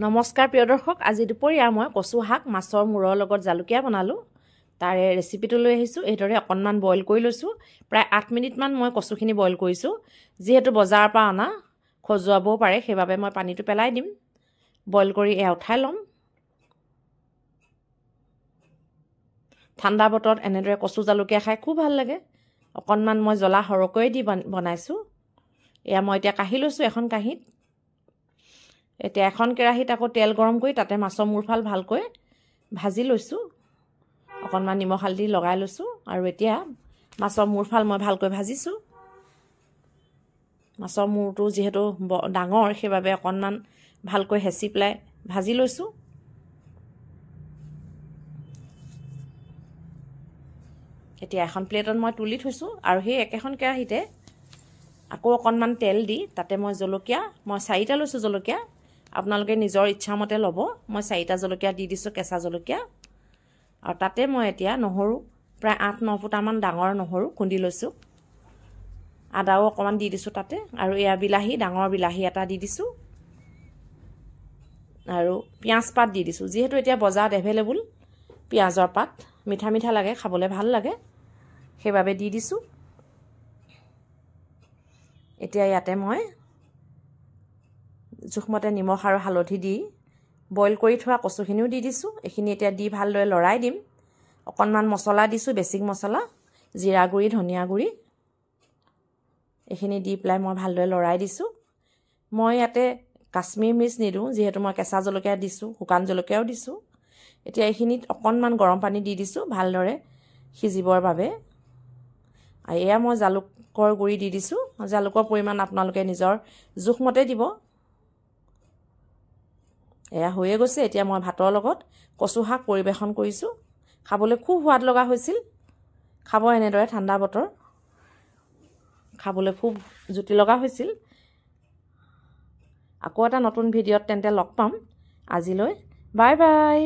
নমস্কাৰ প্ৰিয় দৰ্শক, আজি দুপৰীয়া মই কচু শাক মাছৰ মূৰৰ লগত জালুকীয়া বনালোঁ। তাৰে ৰেচিপিটো লৈ আহিছোঁ। এইদৰে অকণমান বইল কৰি লৈছোঁ। প্ৰায় 8 মিনিটমান মই কচুখিনি বইল কৰিছোঁ। যিহেতু বজাৰৰ পৰা অনা খজুৱাবও পাৰে, সেইবাবে মই পানীটো পেলাই দিম। বইল কৰি এয়া উঠাই ল'ম। ঠাণ্ডা বতৰত এনেদৰে কচু জালুকীয়া খাই খুব ভাল লাগে। অকণমান মই জ্বলা সৰহকৈ দি বনাইছোঁ। এয়া মই এতিয়া কাঢ়ি লৈছোঁ এখন কাঁহীত। এতিয়া এখন কেৰাহীত আকৌ তেল গৰম কৰি তাতে মাছৰ মূৰফাল ভালকৈ ভাজি লৈছোঁ। অকণমান নিমখ হালধি লগাই লৈছোঁ আৰু এতিয়া মাছৰ মূৰফাল মই ভালকৈ ভাজিছোঁ। মাছৰ মূৰটো যিহেতু ডাঙৰ, সেইবাবে অকণমান ভালকৈ হেঁচি পেলাই ভাজি লৈছোঁ। এতিয়া এখন প্লেটত মই তুলি থৈছোঁ আৰু সেই একেখন কেৰাহীতে আকৌ অকণমান তেল দি তাতে মই জলকীয়া 4টা লৈছোঁ জলকীয়া। আপোনালোকে নিজৰ ইচ্ছামতে ল'ব। মই 4টা জলকীয়া দি দিছোঁ, কেঁচা জলকীয়া। আৰু তাতে মই এতিয়া নহৰু প্ৰায় 8-9 ফুটামান ডাঙৰ নহৰু খুন্দি লৈছোঁ। আদাও অকণমান দি দিছোঁ তাতে। আৰু এয়া বিলাহী, ডাঙৰ বিলাহী এটা দি দিছোঁ। আৰু পিঁয়াজ পাত দি দিছোঁ। যিহেতু এতিয়া বজাৰত এভেইলেবল পিঁয়াজৰ পাত, মিঠা মিঠা লাগে, খাবলৈ ভাল লাগে, সেইবাবে দি দিছোঁ। এতিয়া ইয়াতে মই জোখমতে নিমখ আৰু হালধি দি বইল কৰি থোৱা কচুখিনিও দি দিছোঁ। এইখিনি এতিয়া দি ভালদৰে লৰাই দিম। অকণমান মছলা দিছোঁ, বেছিক মছলা, জিৰা গুড়ি, ধনিয়া গুড়ি, এইখিনি দি পেলাই মই ভালদৰে লৰাই দিছোঁ। মই ইয়াতে কাশ্মীৰ মিৰ্চ নিদিওঁ, যিহেতু মই কেঁচা জলকীয়া দিছোঁ, শুকান জলকীয়াও দিছোঁ। এতিয়া এইখিনিত অকণমান গৰম পানী দি দিছোঁ ভালদৰে সিজিবৰ বাবে। আৰু এয়া মই জালুকৰ গুড়ি দি দিছোঁ। জালুকৰ পৰিমাণ আপোনালোকে নিজৰ জোখমতে দিব। এয়া হৈয়ে গৈছে। এতিয়া মই ভাতৰ লগত কচু শাক পৰিৱেশন কৰিছোঁ। খাবলৈ খুব সোৱাদ লগা হৈছিল। খাব এনেদৰে ঠাণ্ডা বতৰ, খাবলৈ খুব জুতি লগা হৈছিল। আকৌ এটা নতুন ভিডিঅ'ত তেন্তে লগ পাম। আজিলৈ বাই বাই।